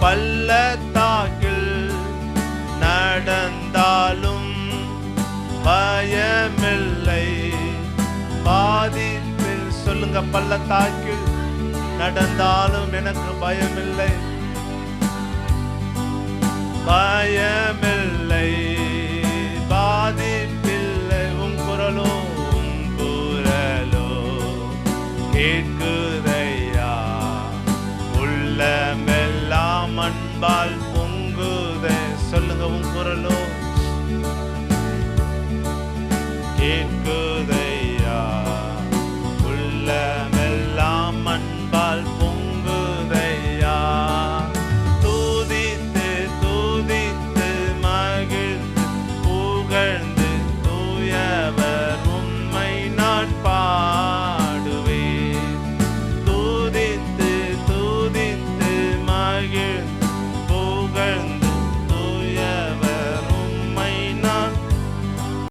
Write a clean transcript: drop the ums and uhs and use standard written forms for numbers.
பள்ளத்தாக்கில் நடந்தாலும் பயமில்லை, பாதிப்பில் சொல்லுங்க, பள்ளத்தாக்கில் நடந்தாலும் எனக்கு பயமில்லை, பயமில்லை, பாதிப்பில்லை. உம் குரலோ கேட்குதையா, உள்ளமெல்லாம் அன்பால்